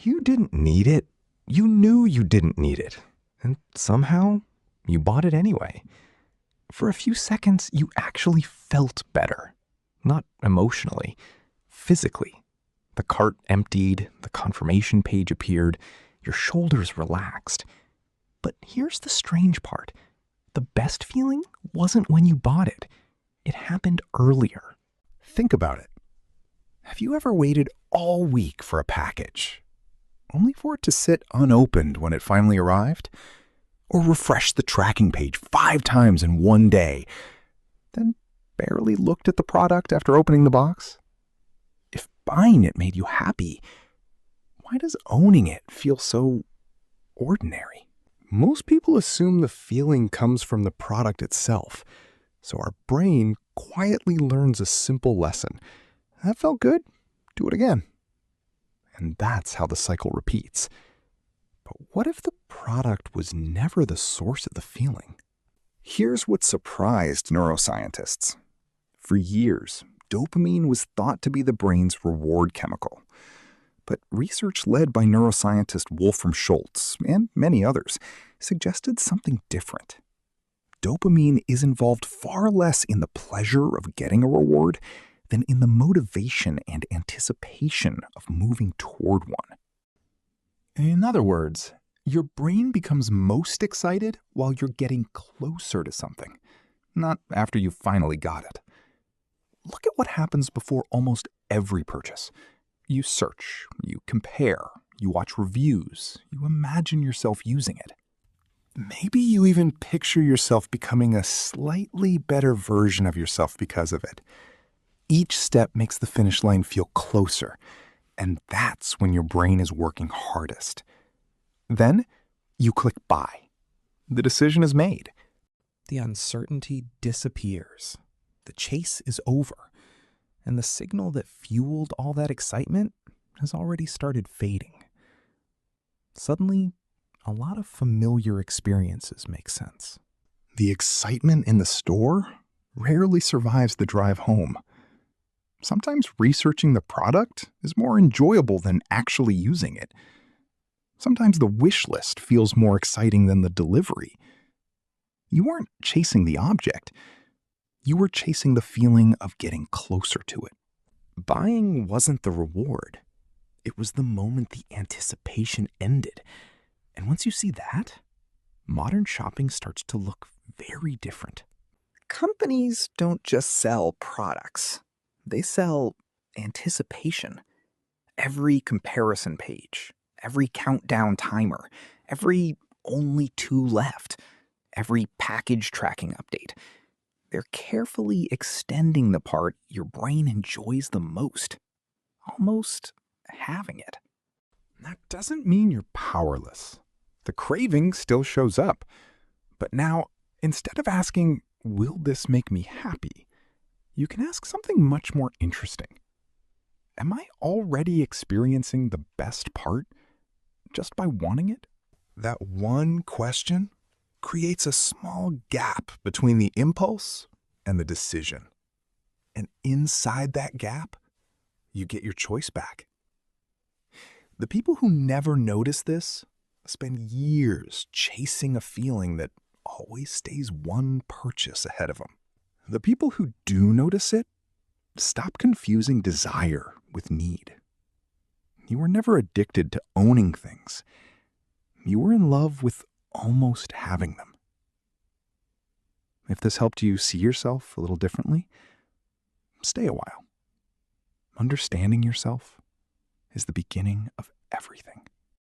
You didn't need it. You knew you didn't need it. And somehow, you bought it anyway. For a few seconds, you actually felt better. Not emotionally, physically. The cart emptied, the confirmation page appeared, your shoulders relaxed. But here's the strange part. The best feeling wasn't when you bought it. It happened earlier. Think about it. Have you ever waited all week for a package, only for it to sit unopened when it finally arrived? Or refresh the tracking page 5 times in one day, then barely looked at the product after opening the box? If buying it made you happy, why does owning it feel so ordinary? Most people assume the feeling comes from the product itself, so our brain quietly learns a simple lesson. That felt good, do it again. And that's how the cycle repeats. But what if the product was never the source of the feeling? Here's what surprised neuroscientists. For years, dopamine was thought to be the brain's reward chemical. But research led by neuroscientist Wolfram Schultz and many others suggested something different. Dopamine is involved far less in the pleasure of getting a reward than in the motivation and anticipation of moving toward one. In other words, your brain becomes most excited while you're getting closer to something, not after you finally got it. Look at what happens before almost every purchase. You search, you compare, you watch reviews, you imagine yourself using it. Maybe you even picture yourself becoming a slightly better version of yourself because of it. Each step makes the finish line feel closer, and that's when your brain is working hardest. Then you click buy. The decision is made. The uncertainty disappears. The chase is over. And the signal that fueled all that excitement has already started fading. Suddenly, a lot of familiar experiences make sense. The excitement in the store rarely survives the drive home. Sometimes researching the product is more enjoyable than actually using it. Sometimes the wish list feels more exciting than the delivery. You weren't chasing the object. You were chasing the feeling of getting closer to it. Buying wasn't the reward. It was the moment the anticipation ended. And once you see that, modern shopping starts to look very different. Companies don't just sell products. They sell anticipation. Every comparison page, every countdown timer, every only 2 left, every package tracking update. They're carefully extending the part your brain enjoys the most, almost having it. That doesn't mean you're powerless. The craving still shows up. But now, instead of asking, will this make me happy? You can ask something much more interesting. Am I already experiencing the best part just by wanting it? That one question creates a small gap between the impulse and the decision. And inside that gap, you get your choice back. The people who never notice this spend years chasing a feeling that always stays one purchase ahead of them. The people who do notice it stop confusing desire with need. You were never addicted to owning things. You were in love with almost having them. If this helped you see yourself a little differently, stay a while. Understanding yourself is the beginning of everything.